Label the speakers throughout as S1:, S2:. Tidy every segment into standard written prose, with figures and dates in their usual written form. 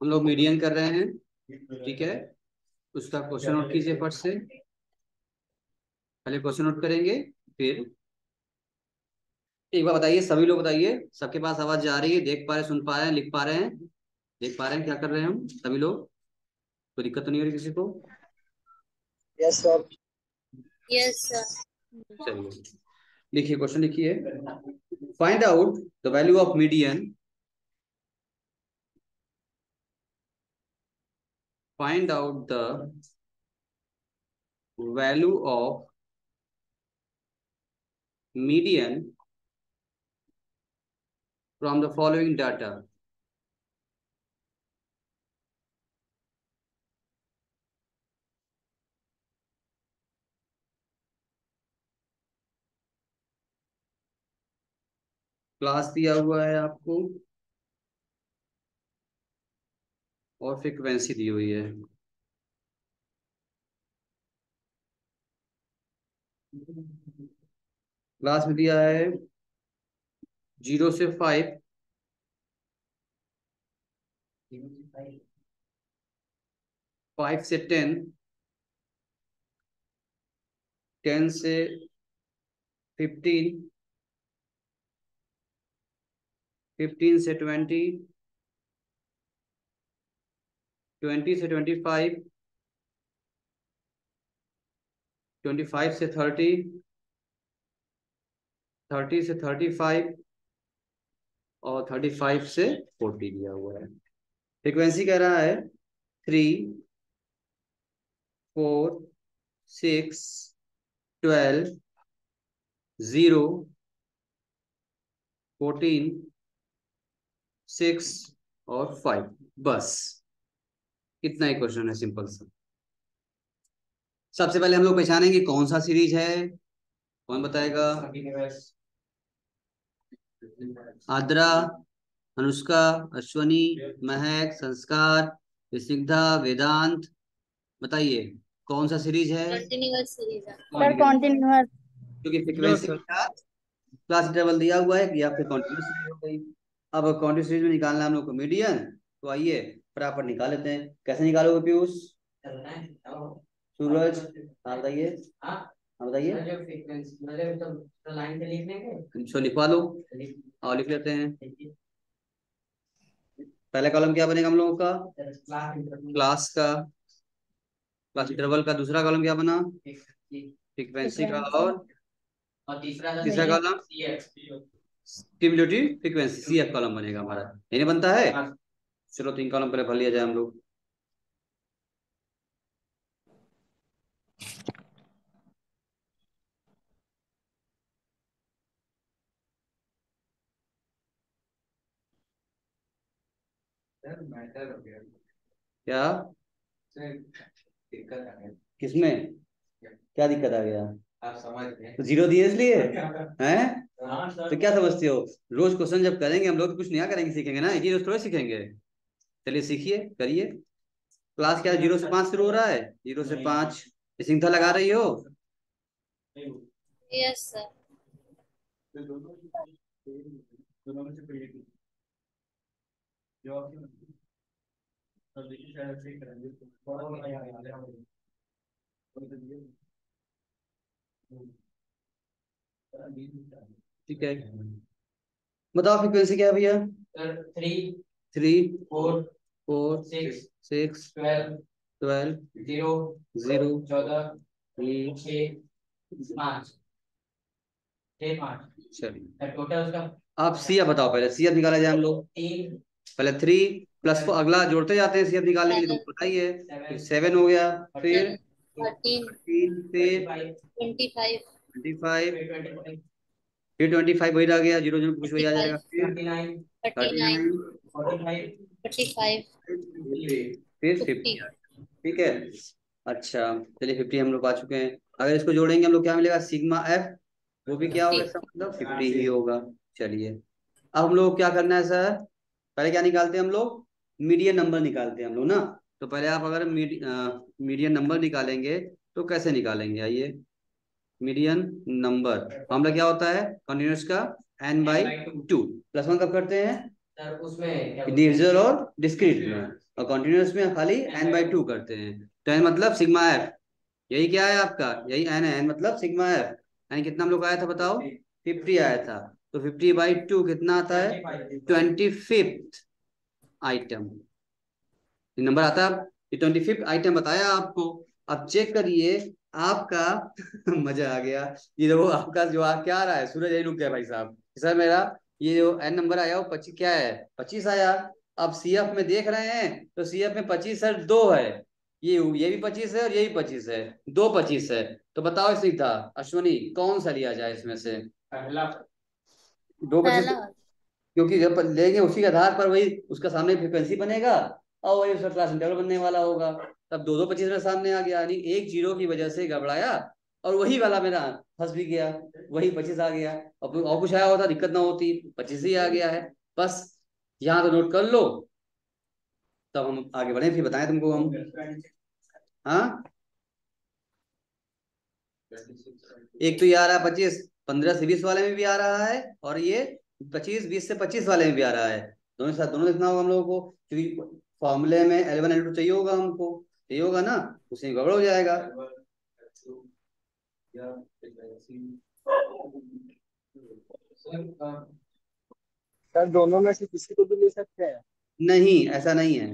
S1: हम लोग मीडियन कर रहे हैं, ठीक है। उसका क्वेश्चन नोट कीजिए फट से। पहले क्वेश्चन नोट करेंगे, फिर एक बार बताइए, सभी लोग बताइए, सबके पास आवाज जा रही है? देख पा रहे, सुन पा रहे हैं, लिख पा रहे हैं? देख पा रहे हैं क्या कर रहे हैं हम सभी लोग? कोई दिक्कत तो नहीं हो रही किसी को?
S2: Yes sir.
S3: Yes sir.
S1: चलिए लिखिए, क्वेश्चन लिखिए। Find out the value of median. Find out the value of median from the following data. Class दिया हुआ है आपको और फ्रीक्वेंसी दी हुई है। क्लास में दिया है 0 से 5, 5 से 10, 10 से 15, 15 से 20, 20 से 25, 25 से 30, 30 से 35 और 35 से 40 दिया हुआ है। फ्रीक्वेंसी कह रहा है 3, 4, 6, 12, 0, 14, 6 और 5। बस इतना ही क्वेश्चन है, सिंपल सा। सबसे पहले हम लोग पहचानेंगे कौन सा सीरीज है। कौन बताएगा? आद्रा, अनुष्का, अश्वनी, महक, संस्कार, स्निग्धा, वेदांत, बताइए कौन सा सीरीज है?
S3: कंटिन्यूअस सीरीज है
S4: सर कॉन्टिन्यूअस।
S1: क्योंकि फ्रीक्वेंसी के साथ क्लास इंटरवल दिया हुआ है, या फिर कॉन्टिन्यूस सीरीज हो गई। अब कॉन्टिन्यूस सीरीज में निकालना है हम लोग को मीडियन। तो आइए फटाफट निकाल लेते हैं। कैसे निकालोगे पीयूष? सूरज, हाँ बताइए। हाँ बताइए। इसको लिखवा लो और लिख लेते हैं। पहला कॉलम क्या बनेगा हम लोगों का? क्लास का, क्लास इंटरवल का। दूसरा कॉलम क्या बना? फ्रीक्वेंसी का। और तीसरा column cumulative frequency, CF column बनेगा हमारा। ये नहीं बनता है? चलो 3 कॉलम पहले भर लिया जाए हम लोग। क्या किसमें क्या दिक्कत आ गया? आप समझ गए तो 0 दिए इसलिए हैं? तो क्या समझते हो? रोज क्वेश्चन जब करेंगे हम लोग तो कुछ नया करेंगे, सीखेंगे ना, एक ही रोज थोड़े सीखेंगे। चलिए सीखिए, करिए। क्लास क्या 0 से 5 शुरू हो रहा है? 0 से 5 सिंथा लगा रही हो?
S3: Yes sir.
S1: ठीक है, बताओ फ्रीक्वेंसी क्या है भैया? 3, 4, 6, 12, 0, 14, चलिए टोटल उसका। आप सीएफ बताओ, पहले सीएफ निकाला जाए हम लोग। पहले 3 प्लस अगला जोड़ते जाते हैं सीएफ निकालने के लिए, तो बताइए। फिर 7 हो गया, फिर
S3: 13,
S1: 13, फिर
S3: 25,
S1: 25, फिर 25 वही रह गया, 0 0 कुछ वही आ जाएगा।
S3: 35,
S1: फिर
S3: 39,
S1: 39,
S3: 45,
S1: फिर 50।
S3: 50।
S1: ठीक है, अच्छा चलिए 50 हम लोग आ चुके हैं। अगर इसको जोड़ेंगे हम लोग क्या मिलेगा? सिग्मा एफ, वो भी क्या होगा? इसका मतलब 50 ही होगा। चलिए अब हम लोग क्या करना है सर? पहले क्या निकालते हैं हम लोग? मीडियन नंबर निकालते हैं हम लोग ना। तो पहले आप अगर मीडियन नंबर निकालेंगे तो कैसे निकालेंगे? आइए, मीडियन नंबर फॉर्मूला क्या होता है कंटिन्यूअस का? n/2। +1 कब करते हैं? सर उसमें डिविजन और डिस्क्रीट में। और कॉन्टिन्यूस में खाली n/2 करते हैं। तो n मतलब सिग्मा एफ, यही क्या है आपका, यही n है, n मतलब सिग्मा एफ। यानी कितना हम लोग आया था बताओ, 50 आया था। तो 50/2 कितना आता है, 25th आइटम। ये नंबर आता है, ये 25th आइटम बताया आपको। अब चेक करिए आपका मजा आ गया। ये देखो आपका जो क्या आ रहा है, सूरज यही रुक गया भाई साहब। सर मेरा ये जो एन नंबर आया वो 25 क्या है, 25 आया। अब सीएफ में देख रहे हैं तो सीएफ में 25 सर दो है, ये भी 25 है और ये भी 25 है, दो 25 है। तो बताओ सीधा अश्वनी कौन सा लिया जाए इसमें से, दो 25,
S3: पहला वाला।
S1: क्योंकि जब लेंगे उसी के आधार पर वही उसका सामने फ्रिक्वेंसी बनेगा और वही उसका क्लास इंटरवल बनने वाला होगा। तब दो दो 25 में सामने आ गया, यानी एक जीरो की वजह से गड़बड़ाया और वही वाला मेरा फंस भी गया, वही 25 आ गया। और कुछ आया होता दिक्कत ना होती, 25 ही आ गया है बस। यहाँ तो नोट कर लो, तब हम आगे बढ़े फिर बताएं तुमको हम। हाँ, एक तो ये आ रहा है 25, 15 से 20 वाले में भी आ रहा है, और ये 25 20 से 25 वाले में भी आ रहा है। दोनों साथ दोनों देखना होगा हम लोगों को, क्योंकि फॉर्मूले में L1 L2 चाहिए होगा हमको, चाहिए होगा ना, उसमें गड़बड़ हो जाएगा।
S2: सर दोनों में से किसी को भी ले सकते हैं।
S1: नहीं ऐसा नहीं है।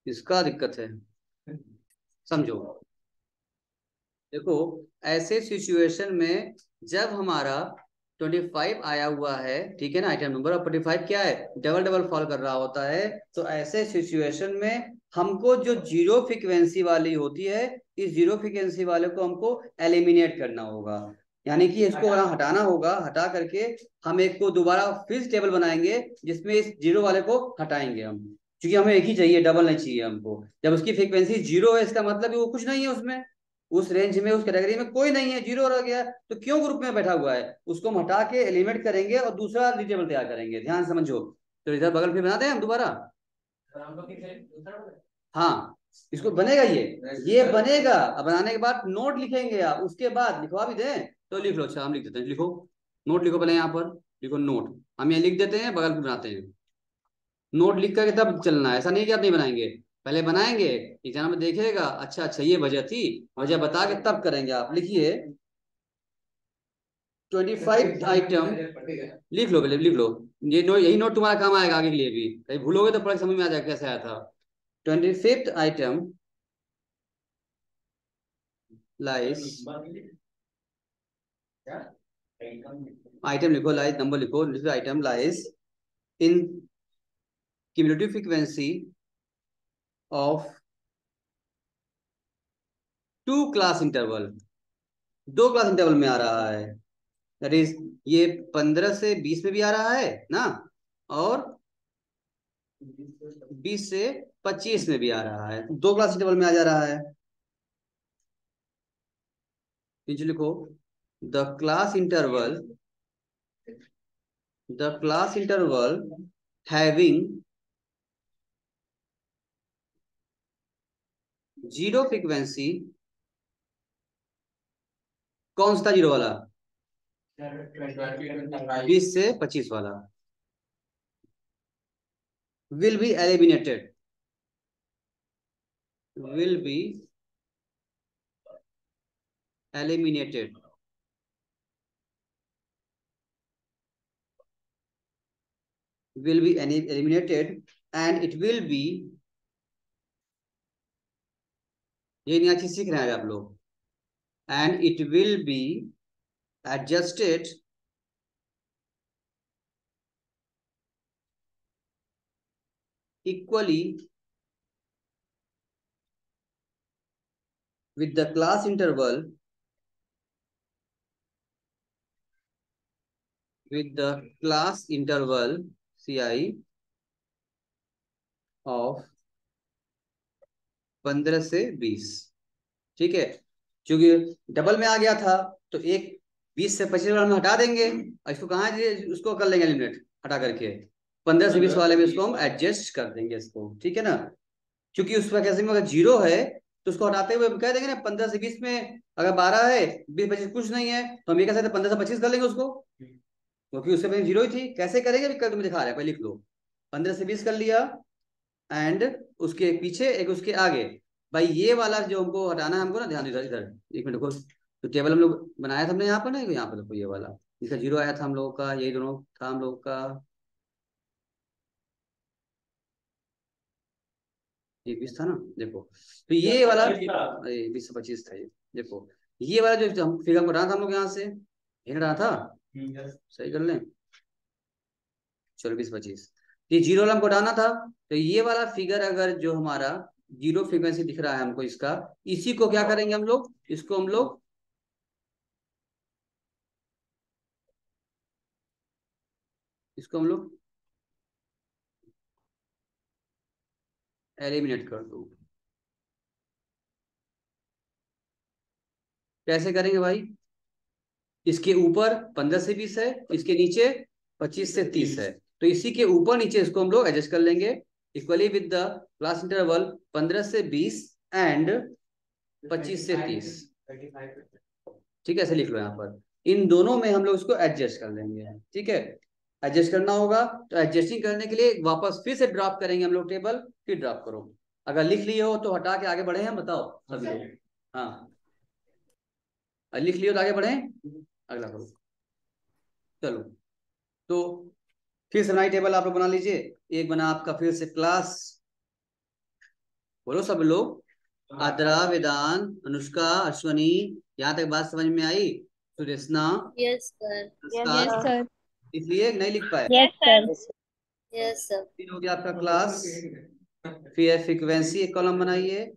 S1: इसका दिक्कत है, समझो। देखो ऐसे सिचुएशन में जब हमारा 25 आया हुआ है, ठीक है ना, आइटम नंबर, और 25 क्या है, डबल डबल फॉल कर रहा होता है, तो ऐसे सिचुएशन में हमको जो जीरो फ्रीक्वेंसी वाली होती है, इस जीरो फ्रीक्वेंसी वाले को हमको एलिमिनेट करना होगा। यानी कि इसको हटाना होगा, हटा करके हम एक को दोबारा फिर से टेबल बनाएंगे जिसमें इस जीरो वाले को हटाएंगे हम, क्योंकि हमें एक ही चाहिए, डबल नहीं चाहिए हमको। जब उसकी फ्रीक्वेंसी जीरो है इसका मतलब वो कुछ नहीं है उसमें, उस रेंज में उस कैटेगरी में कोई नहीं है, जीरो रह गया, तो क्यों ग्रुप में बैठा हुआ है, उसको हम हटा के एलिमिनेट करेंगे और दूसरा टेबल तैयार करेंगे, ध्यान समझो। तो इधर बगल फिर बनाते हैं हम दोबारा। हाँ, इसको बनेगा, ये बनेगा। अब बनाने के बाद नोट लिखेंगे आप, उसके बाद लिखवा भी दें तो लिख लो। अच्छा हम लिख देते हैं, लिखो नोट, लिखो पहले यहाँ पर, लिखो नोट। हम यहाँ लिख देते हैं, बगल में बनाते हैं। नोट लिख करके तब चलना है, ऐसा नहीं कि आप नहीं बनाएंगे, पहले बनाएंगे, एग्जाम में देखेगा अच्छा अच्छा ये वजह थी, वजह बता के तब करेंगे। आप लिखिए 25 आइटम, लिख लो पहले, लिख लो। यही नोट तुम्हारा काम आएगा आगे के लिए भी, कहीं भूलोगे तो पढ़ समझ में आ जाएगा कैसे आया था। 25th आइटम लाइस, आइटम लिखो, लाइस नंबर लिखो, item lies in cumulative frequency of 2 class interval, 2 class interval में आ रहा है। दैट इज ये 15 से 20 में भी आ रहा है ना, और 20 से 25 में भी आ रहा है, 2 क्लास इंटरवल में आ जा रहा है। नीचे लिखो the class interval, the class interval having zero frequency, कौन सा जीरो वाला, 20 से 25 वाला, will be eliminated, will be eliminated, will be eliminated, and it will be, ये नया चीज सीख रहे हैं आप लोग, and it will be adjusted equally with the class interval, with the class interval CI of 15 से 20, ठीक है। क्योंकि डबल में आ गया था तो एक 20 से 25 वाला में हटा देंगे, और इसको कहाँ उसको कर लेंगे एलिमिनेट हटा करके, 15 से 20 वाले में इसको हम एडजस्ट कर देंगे इसको, ठीक है ना। क्योंकि उस वैकेंसी में अगर 0 है तो उसको हटाते हुए हम कह देंगे ना 15 से 20 में अगर 12 है, 20 25 कुछ नहीं है, तो हम ये कह सकते हैं 15 से 25 कर लेंगे उसको, क्योंकि उससे पहले 0 ही थी। कैसे करेंगे अभी कल तुम्हें दिखा रहे हैं, पहले लिख लो। 15 से 20 कर लिया, एंड उसके एक पीछे एक उसके आगे। भाई ये वाला जो हमको हटाना है हमको ना, ध्यान इधर इधर, एक मिनट को। तो टेबल हम लोग बनाया था हमने यहाँ पर ना, यहाँ पर देखो ये वाला, इसका 0 आया था हम लोगों का, यही दोनों था हम लोगों का, ये 20 था ना, देखो। तो ये वाला 20 से 25 था ये, देखो। ये वाला जो हम फिगर को हटाना था हम लोग यहाँ से, हिल रहा था, सही कर लें, चलो 20 25, ये 0 वाला हमको हटाना था। तो ये वाला फिगर अगर जो हमारा 0 फ्रीक्वेंसी दिख रहा है हमको इसका, इसी को क्या करेंगे हम लोग, इसको हम लोग एलिमिनेट कर दो। कैसे करेंगे भाई, इसके ऊपर 15 से 20 है, इसके नीचे 25 से 30 है, तो इसी के ऊपर नीचे इसको हम लोग एडजस्ट कर लेंगे equally with the class interval 15 से 20 एंड 25 से 30। ठीक है, ऐसे लिख लो यहाँ पर, इन दोनों में हम लोग इसको एडजस्ट कर लेंगे, ठीक है। एडजस्ट करना होगा तो एडजस्टिंग करने के लिए वापस फिर से ड्रॉप करेंगे हम लोग टेबल, फिर ड्रॉप करो। अगर लिख लिए हो तो हटा के आगे बढ़े हैं, बताओ सभी लोग। हाँ, लिख लियो तो आगे बढ़े, अगला करो। चलो, तो फिर से नई टेबल आप लोग बना लीजिए। एक बना आपका फिर से क्लास, बोलो सब लोग। आद्रा, वेदांत, अनुष्का, अश्वनी, यहाँ तक बात समझ में आई? Sudeshna,
S3: yes sir.
S4: Yes
S1: Sanskar,
S4: sir.
S1: इसलिए नहीं लिख पाए।
S4: Yes sir.
S3: Yes sir.
S1: फिर हो गया आपका क्लास, फिर फ्रीक्वेंसी एक कॉलम बनाइए,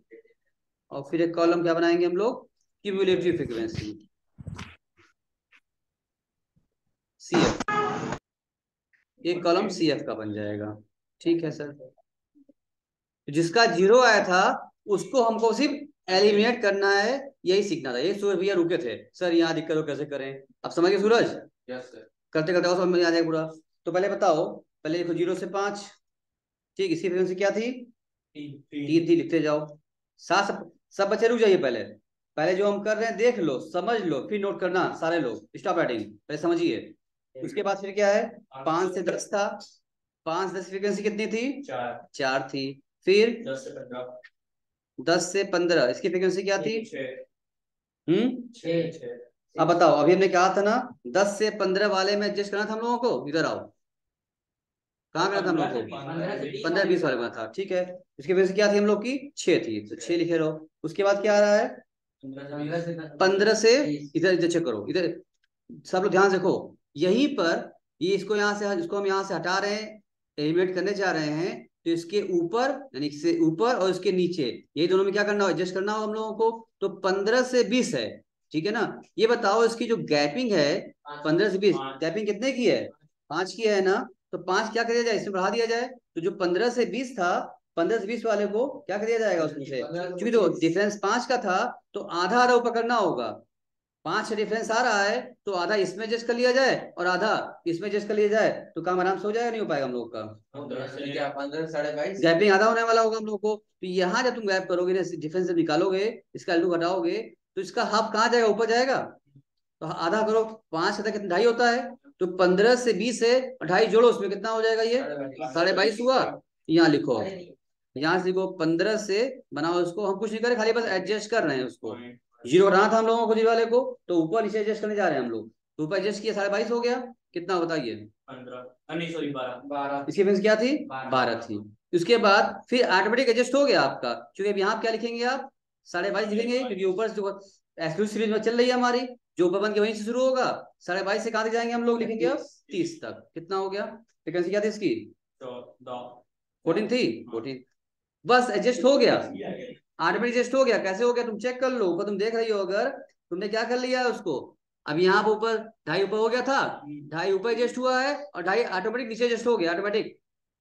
S1: और फिर एक कॉलम क्या बनाएंगे हम लोग, क्यूमुलेटिव फ्रीक्वेंसी, CF। एक कॉलम CF का बन जाएगा, ठीक है सर। जिसका 0 आया था उसको हमको सिर्फ एलिमिनेट करना है, यही सीखना था। ये सूरज भैया रुके थे, सर यहाँ दिक्कत हो कैसे करें, अब समझ गए सूरज? Yes sir. करते करते समझ में आ जाएगा पूरा। तो पहले बताओ, पहले देखो 0 से 5, ठीक, इसकी फ्रीक्वेंसी क्या थी? 3 थी, लिखते जाओ। सब बच्चे रुक जाइए, पहले पहले जो हम कर रहे हैं देख लो, समझ लो, फिर नोट करना सारे लोग, स्टॉप राइटिंग, पहले समझिए। उसके बाद फिर क्या है, 5 से 10 था, 5 10 फ्रीक्वेंसी कितनी थी? 4 थी। फिर 10 से 15, इसकी फ्रीक्वेंसी क्या थी? 6। अब बताओ, अभी हमने कहा था ना 10 से 15 वाले में एडजस्ट करना था हम लोगों को, इधर आओ, कहाँ करना था हम लोग को? 15 20 वाले में था, ठीक है। इसकी वजह से क्या थी हम लोग की? 6 थी, तो 6 लिखे रहो। उसके बाद क्या आ रहा है? 15 से, इधर इधर चेक करो, इधर सब लोग ध्यान से देखो, यहीं पर ये इसको यहाँ से, इसको हम यहाँ से हटा रहे हैं, एलिमिनेट करने जा रहे हैं, तो इसके ऊपर यानी इससे ऊपर और इसके नीचे, ये दोनों में क्या करना हो, एडजस्ट करना हो हम लोगों को। तो 15 से 20 है, ठीक है ना। ये बताओ इसकी जो गैपिंग है 15 से 20, गैपिंग कितने की है? 5 की है ना। तो 5 क्या कर दिया जाए, इसमें बढ़ा दिया जाए, तो जो 15 से 20 था, 15 से 20 वाले को क्या कर दिया जाएगा उसमें से, क्योंकि तो डिफरेंस 5 का था, तो आधा आधा ऊपर करना होगा। 5 डिफरेंस आ रहा है, तो आधा इसमें एडजस्ट कर लिया जाए और आधा इसमें एडजस्ट कर लिया जाए, तो काम आराम से हो जाएगा, नहीं हो पाएगा हम लोग का?
S5: 15 साढ़े 22
S1: गैपिंग आधा होने वाला होगा हम लोग को। तो यहाँ जब तुम गैप करोगे ना, डिफरेंस जब निकालोगे, इसका एल्टू घटाओगे, तो इसका हाफ कहाँ जाएगा, ऊपर जाएगा। तो आधा करो, 5 का कितना 2.5 होता है, तो 15 से 20 है, 2.5 जोड़ो, उसमें कितना हो जाएगा, ये 22.5 हुआ। यहाँ लिखो, यहाँ से लिखो 15 से बनाओ उसको, हम कुछ नहीं करे, खाली बस एडजस्ट कर रहे हैं उसको। 0 हटाना था हम लोगों को 0 वाले को, तो ऊपर नीचे एडजस्ट करने जा रहे हैं हम लोग, तो ऊपर एडजस्ट किया 22.5 हो गया, कितना बताइए?
S5: 12
S1: इसकी फ्रीक्वेंसी क्या थी? 12 थी। उसके बाद फिर ऑटोमेटिक एडजस्ट हो गया आपका, क्योंकि अब यहाँ क्या लिखेंगे आप? 22.5 लिखेंगे, क्योंकि ऊपर जो एक्सक्लूसिव सीरीज में चल रही है हमारी, जो ऊपर बन के वहीं से शुरू होगा, 22.5 से कहाँ तक जाएंगे हम लोग, लिखेंगे अब 30 तक। कितना हो गया फ्रीक्वेंसी, क्या थी इसकी? 14 थी, 14। बस एडजस्ट हो गया, ऑटोमेटिक एडजस्ट हो गया। कैसे हो गया तुम चेक कर लो, ऊपर तुम देख रही हो, अगर तुमने क्या कर लिया है उसको, अब यहाँ पर ऊपर 2.5 ऊपर हो गया था, 2.5 ऊपर एडजस्ट हुआ है, और 2.5 ऑटोमेटिक नीचे एडजस्ट हो गया, ऑटोमेटिक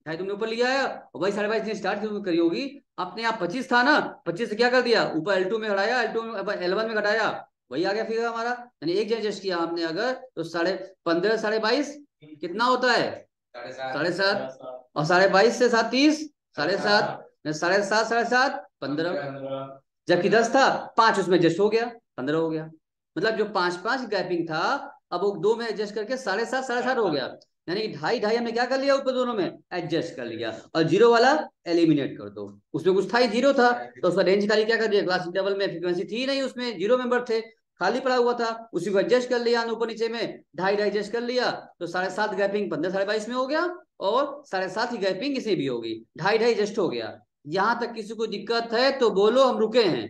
S1: 2.5 तुमने ऊपर लिया है, और भाई 22.5 स्टार्ट करी होगी, अपने आप 25 था ना, 25 से क्या कर दिया, ऊपर L2 में हटाया, L2 में L1 में घटाया, वही आ गया फिगर हमारा। यानी एक एडजस्ट किया हमने अगर, तो 15 22.5 कितना होता है? 7.5 और 22.5 से 7 30 7.5 7.5 7.5 15 जबकि 10 था 5 उसमें एडजस्ट हो गया 15 हो गया। मतलब जो 5 गैपिंग था अब वो 2 में एडजस्ट करके 7.5 7.5 हो गया। यानी कि 2.5 हमने क्या कर लिया ऊपर दोनों में एडजस्ट कर लिया और जीरो वाला एलिमिनेट कर दो। उसमें कुछ था ही जीरो था तो उसका रेंज खाली क्या कर दिया क्लास इंटरवल में फ्रीक्वेंसी थी नहीं उसमें जीरो मेंबर थे खाली पड़ा हुआ था उसी को एडजस्ट कर लिया ऊपर नीचे में 2.5 एडजस्ट कर लिया तो 7.5 गैपिंग 15 22 में हो गया और 7.5 की गैपिंग इसे भी होगी 2.5 एडजस्ट हो गया। यहां तक किसी को दिक्कत है तो बोलो हम रुके हैं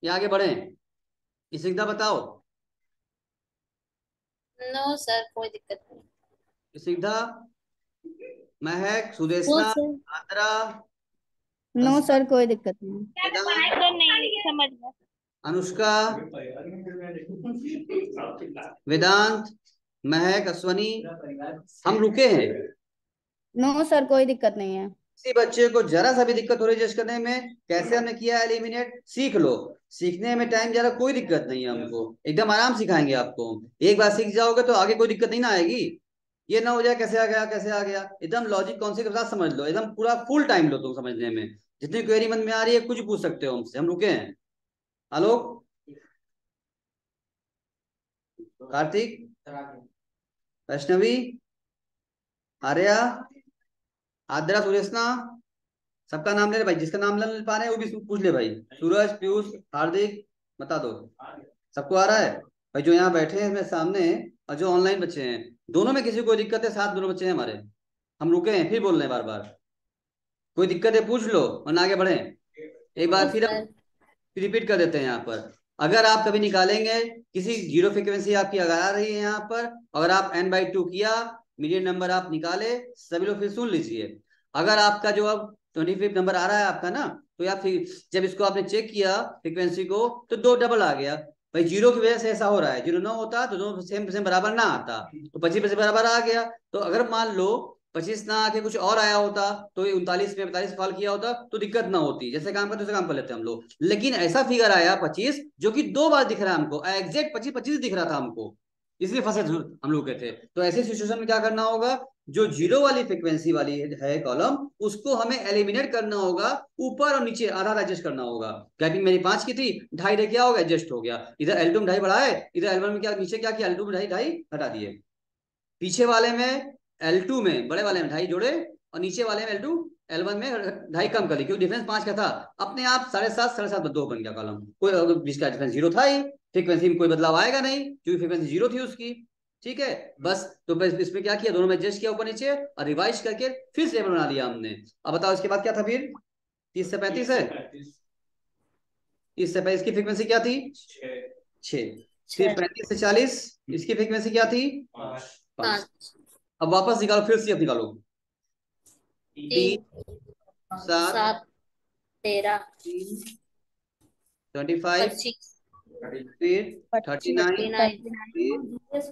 S1: या आगे बढ़े इसे बताओ।
S3: नो सर कोई दिक्कत नहीं।
S1: सीधा Mahak
S3: no
S1: Sudeshna
S3: sir.
S1: Andra
S4: no sir कोई दिक्कत नहीं।
S1: वेदांत
S4: तो नहीं समझ में।
S1: अनुष्का वेदांत महक अश्वनी हम रुके हैं।
S4: नो सर कोई दिक्कत नहीं है।
S1: किसी बच्चे को जरा सा भी दिक्कत हो रही है जज करने में कैसे हमने किया एलिमिनेट सीख लो। सीखने में टाइम ज्यादा कोई दिक्कत नहीं है हमको एकदम आराम सिखाएंगे आपको। एक बार सीख जाओगे तो आगे कोई दिक्कत नहीं ना आएगी। ये ना हो जाए कैसे आ गया कैसे आ गया एकदम लॉजिक कॉन्सेप्ट के साथ समझ लो एकदम पूरा फुल टाइम लो तुम समझने में। जितनी क्वेरी मन में आ रही है कुछ पूछ सकते हो हमसे हम रुके हैं। आलोक कार्तिक वैष्णवी आर्या आद्रा सुरेशना सबका नाम ले ले भाई जिसका नाम ले पा रहे हैं वो भी पूछ ले भाई। सूरज पीयूष हार्दिक बता दो सबको आ रहा है। भाई जो यहाँ बैठे हैं मेरे सामने और जो ऑनलाइन बच्चे हैं दोनों में किसी को दिक्कत है साथ दोनों बच्चे हैं हमारे हम रुके हैं फिर बोल रहे हैं बार बार कोई दिक्कत है पूछ लो वरना आगे बढ़े। एक बार फिर हम रिपीट कर देते हैं यहाँ पर अगर आप कभी निकालेंगे किसी जीरो फ्रीक्वेंसी आपकी अगर आ रही है यहाँ पर अगर आप n/2 किया मीडियन नंबर आप निकाले सभी लोग फिर सुन लीजिए। अगर आपका जो अब 25 नंबर आ रहा है आपका ना तो या फिर जब इसको आपने चेक किया फ्रीक्वेंसी को तो 2 डबल आ गया। भाई जीरो की वजह से ऐसा हो रहा है जीरो ना होता तो दोनों सेम बराबर ना आता तो 25 बराबर आ गया। तो अगर मान लो 25 ना आके कुछ और आया होता तो 39 में 45 सवाल किया होता तो दिक्कत ना होती जैसे काम करते काम कर लेते हम लोग। लेकिन ऐसा फिगर आया 25 जो कि 2 बार दिख रहा है हमको एग्जैक्ट 25 दिख रहा था हमको इसलिए फंसे हम लोग कहते तो ऐसे सिचुएशन में क्या करना होगा जो जीरो वाली फ्रीक्वेंसी वाली है कॉलम उसको हमें एलिमिनेट करना होगा ऊपर और नीचे आधा एडजस्ट करना होगा। गैपिंग मेरी 5 की थी 2.5 क्या हो गया एडजस्ट हो गया इधर L2 में 2.5 बढ़ा है इधर L1 में क्या नीचे क्या किया L2 में 2.5 हटा दिए। पीछे वाले में L2 में बड़े वाले में 2.5 जोड़े और नीचे वाले में L1 में 2.5 कम कर ली क्योंकि डिफरेंस 5 का था अपने आप 7.5 7.5 2 बन गया कॉलम कोई बीच का डिफरेंस जीरो था ही फ्रीक्वेंसी में कोई बदलाव आएगा नहीं क्योंकि फ्रीक्वेंसी जीरो थी उसकी। ठीक है बस तो बस इसमें क्या किया दोनों में एडजस्ट किया ऊपर नीचे और रिवाइज करके फिर से बना लिया हमने। अब बताओ इसके बाद क्या था फिर 30 से 35 है 30 से 35 की फ्रीक्वेंसी क्या थी 6 फिर 35 से 40 इसकी फ्रीक्वेंसी क्या थी 5। अब वापस निकालो फिर से निकालो 3 7
S3: 13
S1: 25 फिर 39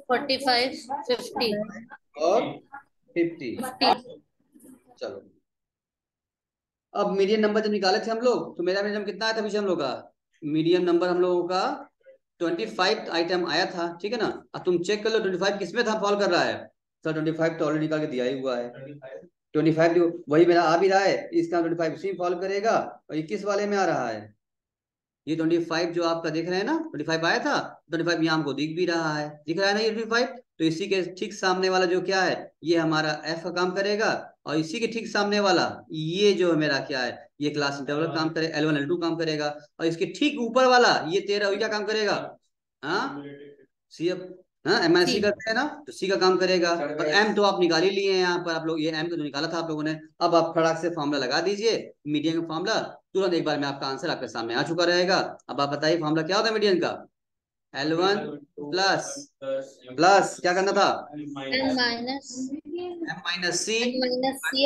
S3: 45 50
S1: और 50। चलो अब मीडियम नंबर जब निकाले थे हम लोग तो मेरा मीडियम कितना आया था पीछे हम लोग का मीडियम नंबर हम लोगों का 25 आइटम आया था। ठीक है ना अब तुम चेक कर लो 25 किसमें था फॉल कर रहा है सर 25 तो ऑलरेडी निकाल के दिया ही हुआ है 25 वही मेरा आ भी रहा है इसका 25 उसी में फॉल करेगा और ये किस वाले में आ रहा है ये 25 जो आपका देख रहे हैं ना 25 आया था 25 यहाँ हमको दिख भी रहा है दिख रहा है ना ये 25 तो इसी के ठीक सामने वाला जो क्या है ये हमारा F का काम करेगा और इसी के ठीक सामने वाला ये जो मेरा क्या है ये क्लास इंटरवल काम करे L1 L2 काम करेगा और इसके ठीक ऊपर वाला ये 13 क्या काम करेगा हाँ सी हाँ MIC करते हैं ना तो सी का काम करेगा और M तो आप निकाल ही लिए हैं यहाँ पर आप लोग ये M को तो निकाला था आप लोगों ने। अब आप फटाक से फॉर्मूला लगा दीजिए मीडियन का फॉर्मूला तुरंत एक बार में आपका आंसर आपके सामने आ चुका रहेगा। अब आप बताइए फॉर्मूला क्या होता है मीडियन का L1 प्लस क्या करना था
S3: n minus
S1: C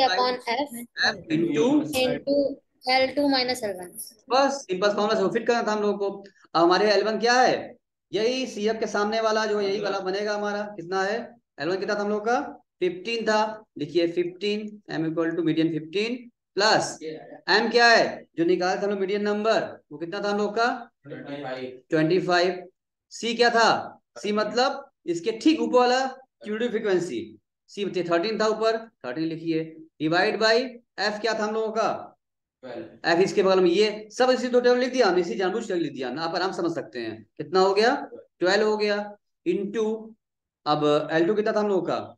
S3: upon f
S1: into
S3: L2 minus L1
S1: बस सिंपल फॉर्मूला से फिट करना था हम लोगों को। अब हमारे L1 क्या है यही CF के सामने वाला जो यही वाला बनेगा हमारा कितना है L1 कितना था हम लोग का 15 था लिखिए 15 M equal to median 15 plus M क्या है जो निकाला था हम लोग मीडियन नंबर वो कितना था हम लोग का 25 C क्या था C मतलब इसके ठीक ऊपर वाला क्यूमुलेटिव फ्रीक्वेंसी सी 13 था ऊपर, 13 लिखिए, डिवाइड बाई एफ क्या था हम लोगों का,
S5: 12
S1: एफ इसके बगल में, ये सब इसी दो टेबल लिख दिया हमने, इसी जानबूझ कर लिख दिया ना, आप आराम समझ सकते हैं। कितना हो गया, 12 हो गया, इनटू, अब L2 कितना था हम लोगों का,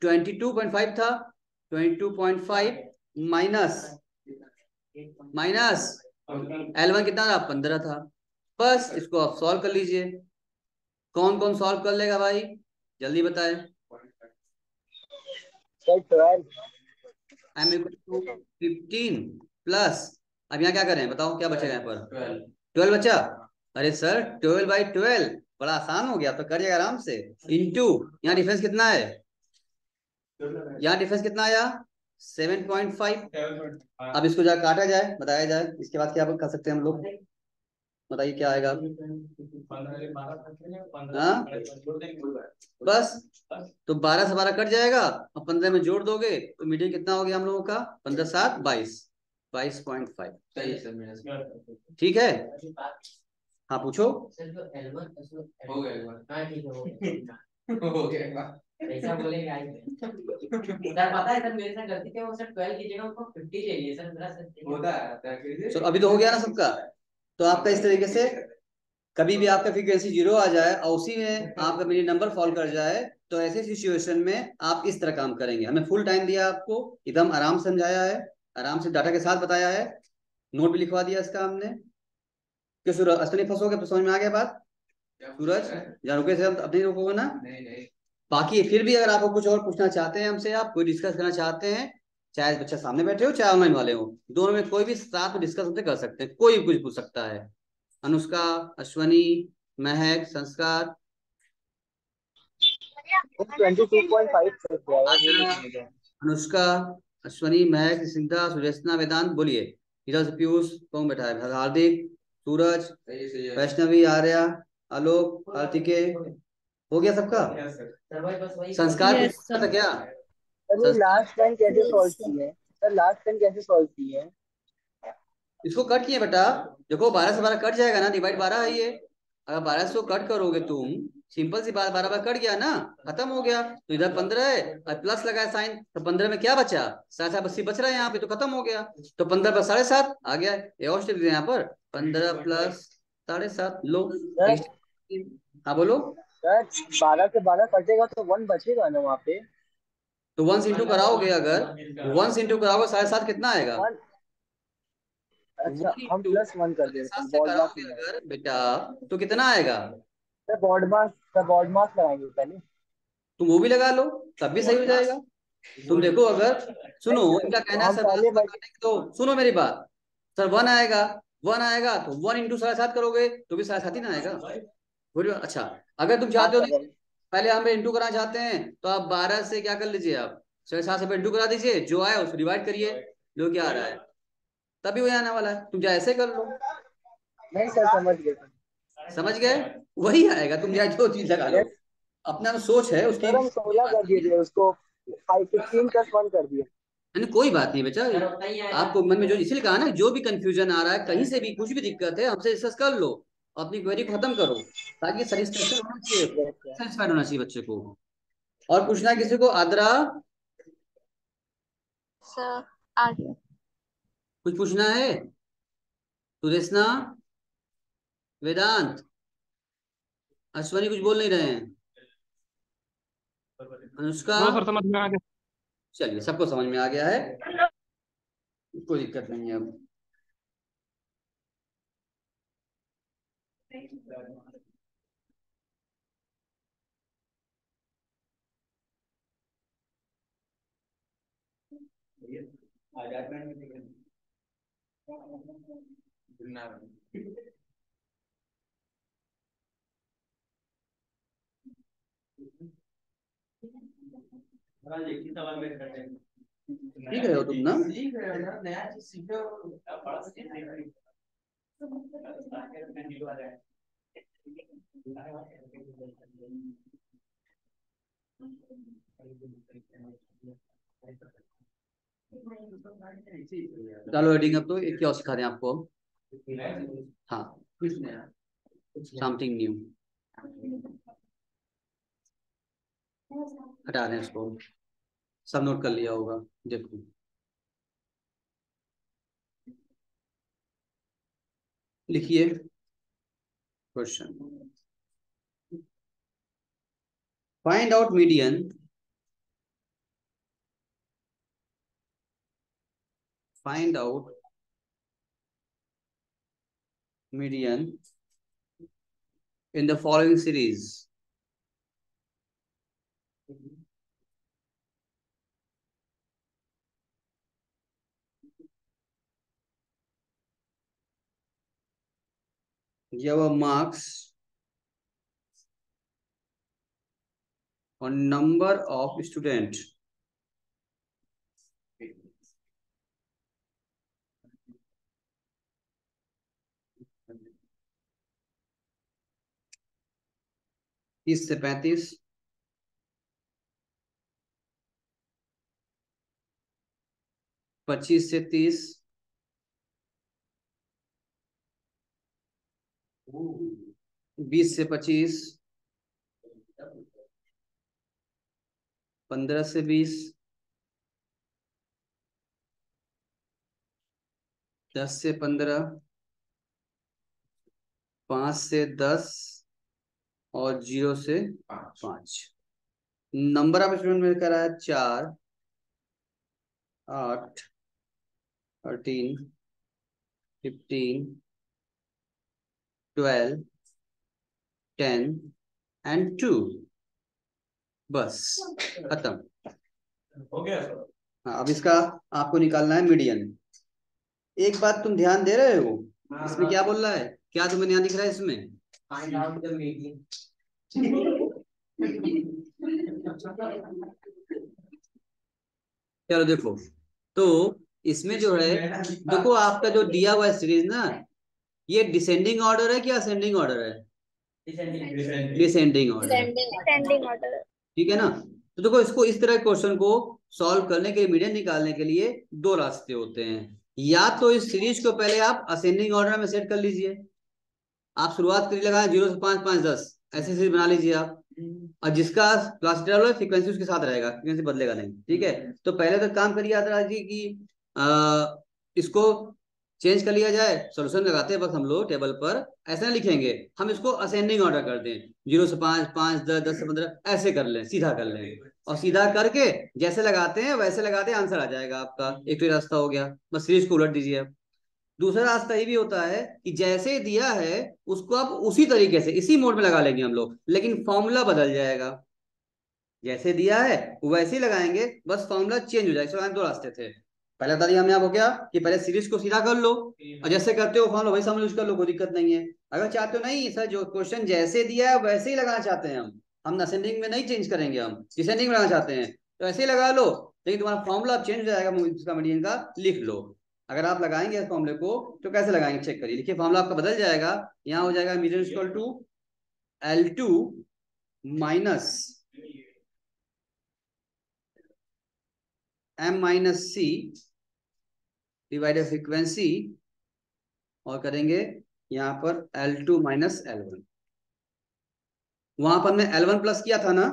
S1: 22.5 था, 22.5 माइनस L1 कितना था, 15 था। बस इसको आप सॉल्व कर लीजिए। कौन कौन सॉल्व कर लेगा भाई, जल्दी बताए।
S2: Sir 12।
S1: m equal to 15 plus, अब यहाँ क्या करें बताओ, क्या बचेगा यहाँ पर, 12 बचा। अरे सर 12/12 बड़ा आसान हो गया, तो कर जाएगा आराम से, इंटू, यहाँ डिफरेंस कितना है, यहाँ डिफरेंस कितना आया, 7.5। अब इसको जा काटा जाए, बताया जाए, इसके बाद क्या कर सकते हैं हम लोग, बताइए क्या आएगा। हाँ बस, तो 12 से 12 कट जाएगा, और 15 में जोड़ दोगे तो मीडियन कितना हो गया हम लोगों का, 15 7 22, 22.5।
S5: सही है सर मेरा।
S1: ठीक है, हाँ पूछो।
S5: हो गया एक बार। हाँ ठीक है हो गया एक बार।
S6: ऐसा बोलेगा सर, पता है सर मेरे साथ गलती क्या, वो सर 12 की जगह उसको 50 ले लिए सर, मेरा सर
S5: होता है
S1: चलो अभी तो हो गया ना सबका। तो आपका इस तरीके से कभी भी आपका फ्रीक्वेंसी 0 आ जाए और उसी में आपका मिली नंबर फॉल कर जाए, तो ऐसे सिचुएशन में आप इस तरह काम करेंगे। हमने फुल टाइम दिया आपको, एकदम आराम से समझाया है, आराम से डाटा के साथ बताया है, नोट भी लिखवा दिया इसका हमने। क्यों सूरज, अश्विनी फंसोगे तो समझ में आ गया बात, सूरज जहाँ रुके थे अब नहीं रुकोगे ना।
S5: नहीं
S1: बाकी फिर भी अगर आपको कुछ और पूछना चाहते हैं हमसे, आप कोई डिस्कस करना चाहते हैं, चाहे बच्चा सामने बैठे हो चाहे ऑनलाइन वाले हो, दोनों में कोई भी साथ में डिस्कस कर सकते हैं, कोई भी कुछ पूछ सकता है। अनुष्का, अश्वनी, महक, संस्कार,
S2: 22.5 चल रहा है, वो
S1: आद्रा,
S2: लिख मुझे।
S1: अनुष्का, अश्वनी, महक, सिद्धा, सुरेशना, वेदांत, बोलिए। इधर से पीयूष कौन बैठा है, हार्दिक, सूरज,
S5: सही है।
S1: वैष्णवी, आर्या, आलोक, कार्तिके, हो गया सबका।
S6: सर भाई बस वही
S1: संस्कार कुछ
S4: यस
S1: पूछना था
S4: सर।
S1: क्या,
S2: सर ये
S1: संस्कार
S2: लास्ट टाइम कैसे सॉल्व
S3: Yes, sir.
S2: की है, सर लास्ट टाइम कैसे सॉल्व की है।
S1: इसको कट किए बेटा, देखो 12 से 12 कट जाएगा ना, डिवाइड 12 है ये, अगर 12 से कट करोगे तुम, सिंपल सी बात, 12 बार कट गया ना, खत्म हो गया। तो इधर 15 है और प्लस लगा है साइन, तो 15 में क्या बचा, 7 बच रहा है यहाँ पे, तो खत्म हो गया। तो 15 पर 7.5 आ गया, ये और स्टेप यहाँ पर 15 प्लस 7.5 लो।
S2: सर
S1: हाँ बोलो।
S2: सर 12 से 12 कटेगा तो 1 बचेगा ना वहाँ पे।
S1: तो 1 इंटू कराओगे, अगर 1 इंटू कराओगे 7.5 कितना आएगा,
S2: 1, अच्छा
S1: 1
S2: हम
S1: इंटू
S2: +1 कर देते
S1: 7.5
S2: हैं,
S1: से
S2: बॉड मास
S1: कराओगे
S2: लगाएंगे।
S1: अगर बेटा, तो कितना आएगा,
S2: सर बॉड मास लगाएंगे पहले।
S1: तुम वो भी लगा लो, तब भी सही हो जाएगा। तुम देखो अगर, सुनो
S2: नहीं सर,
S1: इनका कहना है
S2: हम
S1: सर
S2: पहले
S1: काटेंगे, तो सुनो मेरी बात, सर 1 आएगा, 1 आएगा तो 1 इंटू 7.5 करोगे तो भी 7.5 ही ना आएगा, बोलिए। अच्छा, अगर तुम
S2: हाँ
S1: चाहते हो नहीं,
S2: सर।
S1: पहले हम इंटू कराना चाहते हैं, तो आप 12 से क्या कर लीजिए, आप 7.5 से इंटू करा दीजिए, जो आया उसको डिवाइड करिए, जो क्या आ रहा है तभी वही आने वाला है, तुम चाहे ऐसे कर लो।
S2: नहीं सर समझ गए सर।
S1: समझ गए, वही आएगा, तुम चाहे जो चीज लगा लो,
S2: यस
S1: अपना सोच है उसकी
S2: सर, हम 16 कर दिए थे उसको, 15+1 कर दिए।
S1: नहीं कोई बात नहीं बेटा,
S6: सर उतना ही आएगा।
S1: आपको मन में जो, इसीलिए कहा ना, जो भी कंफ्यूजन आ रहा है, कहीं से भी कुछ भी दिक्कत है, हमसे डिस्कस कर लो, अपनी क्वेरी को खत्म करो, ताकि सेटिस्फेक्शन होना चाहिए,
S2: यस सर।
S1: सेटिस्फाइड होना चाहिए बच्चे को। और पूछना है किसी को, आद्रा
S7: सर आ गया।
S1: कुछ पूछना है, सुदेशना, वेदांत, अश्वनी कुछ बोल नहीं रहे हैं, अनुष्का,
S8: नो सर समझ में आ गया।
S1: चलिए सबको समझ में आ गया है, कोई दिक्कत नहीं है अब। ठीक है हो तुम ना,
S5: सीख रहे हो ना, नया चीज सीखो।
S1: चलो हेडिंग अब तो एक क्या सिखा दें आपको, हाँ
S5: कुछ नया।
S1: Something new. हटा दें इसको, सब नोट कर लिया होगा। देखो लिखिए question, find out median, find out median in the following series. Give a marks on number of student तीस से 35, 25 से 30, 20 से 25, 15 से 20, 10 से 15, 5 से 10 और 0 से 5। नंबर ऑफ स्टूडेंट में करा है 4, 8, 13, 15, 12, 10 एंड 2। बस खत्म
S5: हो गया।
S1: हाँ, अब इसका आपको निकालना है मीडियन। एक बात तुम ध्यान दे रहे हो, इसमें क्या बोल रहा है, क्या तुम्हें ध्यान दिख रहा है इसमें?
S6: Find out the median.
S1: चलो देखो, तो इसमें जो है, देखो आपका जो दिया हुआ है सीरीज ना, ये डिसेंडिंग ऑर्डर है क्या असेंडिंग ऑर्डर है? Descending order,
S7: Descending order.
S1: ठीक है ना। तो देखो इसको, इस तरह क्वेश्चन को सॉल्व करने के लिए, मीडियन निकालने के लिए दो रास्ते होते हैं। या तो इस सीरीज को पहले आप असेंडिंग ऑर्डर में सेट कर लीजिए, आप शुरुआत करिए लगाए 0 से 5, 5, 10 ऐसे सीरीज बना लीजिए आप, और जिसका क्लास इंटरवल फ्रीक्वेंसी उसके साथ रहेगा, फ्रीक्वेंसी बदलेगा नहीं, ठीक है। तो पहले तो काम करिए यात्रा जी की इसको चेंज कर लिया जाए। सॉल्यूशन लगाते हैं बस हम लोग टेबल पर ऐसे ना लिखेंगे, हम इसको असेंडिंग ऑर्डर कर दें, 0 से 5, 5, 10, 10 से 15 ऐसे कर लें, सीधा कर लें, और सीधा करके जैसे लगाते हैं वैसे लगाते हैं, आंसर आ जाएगा आपका। एक तो रास्ता हो गया, बस सीरीज को उलट दीजिए आप। दूसरा रास्ता ये भी होता है कि जैसे दिया है उसको आप उसी तरीके से इसी मोड में लगा लेंगे हम लोग, लेकिन फॉर्मूला बदल जाएगा। जैसे दिया है वैसे ही लगाएंगे, बस फॉर्मूला चेंज हो जाएगा। दो रास्ते थे, पहले बता दिया हमने आपको क्या, कि पहले सीरीज को सीधा कर लो और जैसे करते हो फॉर्मूला वही फॉर्मूला यूज कर लो, कोई दिक्कत नहीं है। अगर चाहते हो नहीं सर जो क्वेश्चन जैसे दिया है वैसे ही लगाना चाहते हैं हम असेंडिंग में नहीं चेंज करेंगे, हम डिसेंडिंग में लगाना चाहते हैं, तो ऐसे ही लगा लो, लेकिन तुम्हारा फॉर्मूला चेंज हो जाएगा, इसका मीडियन का लिख लो। अगर आप लगाएंगे इस फॉर्मूले को तो कैसे लगाएंगे चेक करिए, देखिए फॉर्मूला आपका बदल जाएगा। यहाँ हो जाएगा median equal to L2 minus M minus C divided frequency, और करेंगे यहाँ पर L2 माइनस L1। वहां पर हमने L1 प्लस किया था ना,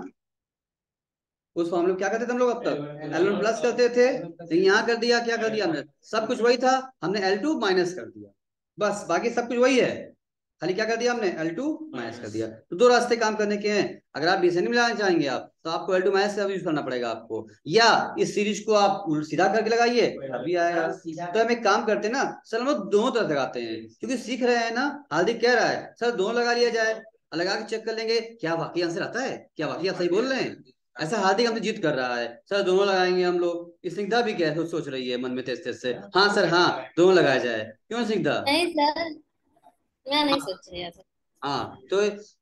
S1: उस फॉर्मूले में क्या करते थे हम लोग अब तक, L1 प्लस करते थे, लेकिन यहाँ कर दिया, क्या कर दिया हमने, सब कुछ वही था, हमने L2 माइनस कर दिया, बस बाकी सब कुछ वही है, खाली क्या कर दिया हमने L2 माइनस कर दिया। तो दो रास्ते काम करने के हैं। अगर आप डिसेंडिंग में लगाना चाहेंगे आप, तो आपको L2 माइनस का यूज करना पड़ेगा आपको, या इस सीरीज को आप सीधा करके लगाइए अभी आएगा। तो हम एक काम करते हैं ना सर, हम लोग दोनों तरफ लगाते हैं, क्योंकि सीख रहे हैं ना। हार्दिक कह रहा है सर दोनों लगा लिया जाए, लगा के चेक कर लेंगे क्या वाकई आंसर आता है, क्या वाकई आप सही बोल रहे हैं। ऐसा हार्दिक हमसे जिद कर रहा है, सर दोनों लगाएंगे हम लोग। स्निग्धा भी क्या सोच रही है मन में तेज तेज से, हाँ सर हाँ दोनों लगाया जाए, क्यों स्निग्धा?
S3: नहीं सर, मैं नहीं सोच रही ऐसा।
S1: हाँ तो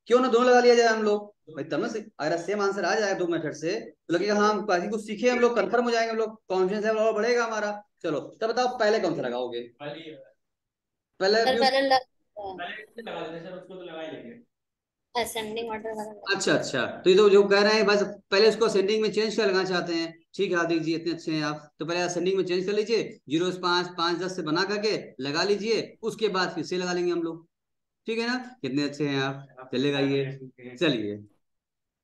S1: क्यों ना दोनों लगा लिया जाए हम लोग, भाई तब ना अगर सेम आंसर आ जाए दो मेथड से तो लगेगा हाँ बाकी कुछ सीखे हम लोग, कंफर्म हो जाएंगे हम लोग, कॉन्फिडेंस लेवल और बढ़ेगा हमारा। चलो तब बताओ पहले कौन सा लगाओगे? पहले
S3: सर
S5: लगा देते सर, उसको तो लगा ही लेंगे।
S3: असेंडिंग ऑर्डर वाला।
S1: अच्छा अच्छा, तो ये तो जो कह रहे हैं बस पहले इसको असेंडिंग में चेंज कर लगाना चाहते हैं, ठीक है हार्दिक जी इतने अच्छे हैं आप, तो पहले असेंडिंग में चेंज कर लीजिए, 0 से 5, 5, 10 से बना करके लगा लीजिए, उसके बाद फिर से लगा लेंगे हम लोग, ठीक है ना। कितने अच्छे हैं आप, चलेगा ये, चलिए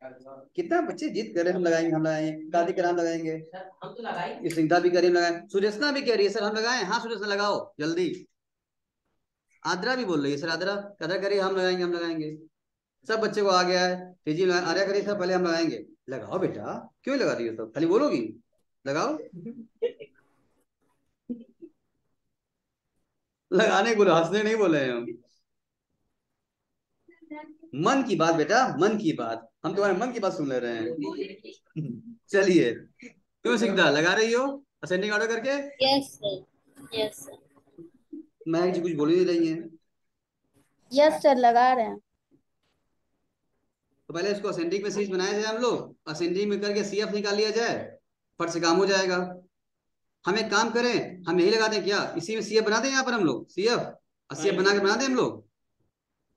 S1: कितना बच्चे जिद कर रहे हैं, हम लगाएंगे हम लगाएंगे, कार्तिक के नाम लगाएंगे,
S6: सर हम तो लगाएंगे।
S1: स्निग्धा भी कह रही है हम लगाएं, सुदेशना भी कह रही है सर हम लगाएं। हाँ सुदेशना लगाओ जल्दी। आद्रा भी बोल रही है सर, आद्रा आद्रा कह रही है हम लगाएंगे हम लगाएंगे। सब बच्चे को आ गया है। तेजी आर्या करिए सर पहले हम लगाएंगे। लगाओ बेटा, क्यों लगा रही हो, तो खाली बोलोगी लगाओ। लगाने को हंसने नहीं बोले हैं हम। मन की बात बेटा, मन की बात, हम तुम्हारे मन की बात सुन ले रहे हैं। चलिए क्यों सीखता लगा रही हो असेंडिंग ऑर्डर करके।
S3: Yes sir, yes sir.
S1: महक जी कुछ बोल ही नहीं रही है।
S4: यस सर लगा रहे हैं।
S1: तो पहले इसको असेंडिंग में सीरीज बनाया जाए, हम लोग असेंडिंग में करके सीएफ निकाल लिया जाए, फट से काम हो जाएगा। हम एक काम करें, हम यही लगा दें क्या, इसी में सीएफ बना दें यहाँ पर हम लोग, सीएफ सीएफ बना के बना दें हम लोग।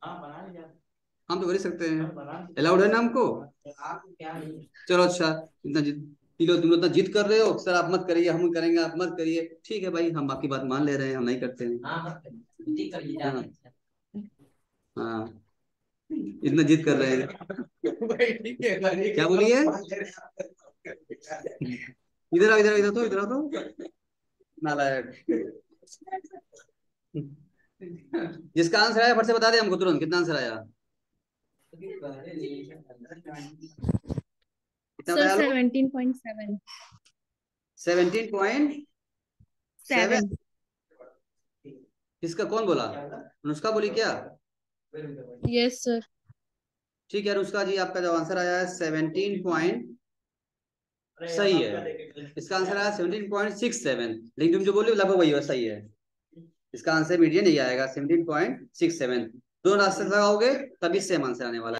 S6: हाँ बना लीजिए।
S1: हम तो कर ही सकते हैं, अलाउड है ना हमको। चलो अच्छा, इतना जिद तुम लोग इतना जिद कर रहे हो सर, आप मत करिए हम करेंगे, आप मत करिए। ठीक है भाई, हम आपकी बात मान ले रहे हैं, हम नहीं करते हैं। हाँ इतना जिद कर रहे हैं। क्या बोलिए, इधर आओ इधर, इधर तो इधर तो नालायक। जिसका आंसर आया फट से बता दे हमको तुरंत, कितना आंसर आया।
S8: सर 17.7।
S1: 17.7। किसका, कौन बोला, अनुष्का बोली क्या।
S8: Yes sir.
S1: ठीक है अनुष्का जी, आपका जो आंसर आया है 17 सही है। इसका आंसर आया 17.67, लेकिन तुम जो बोले लगभग वही सही है। इसका आंसर मीडियन नहीं आएगा, 17.67। दोनों रास्ते लगाओगे तभी सेम आंसर आने वाला है।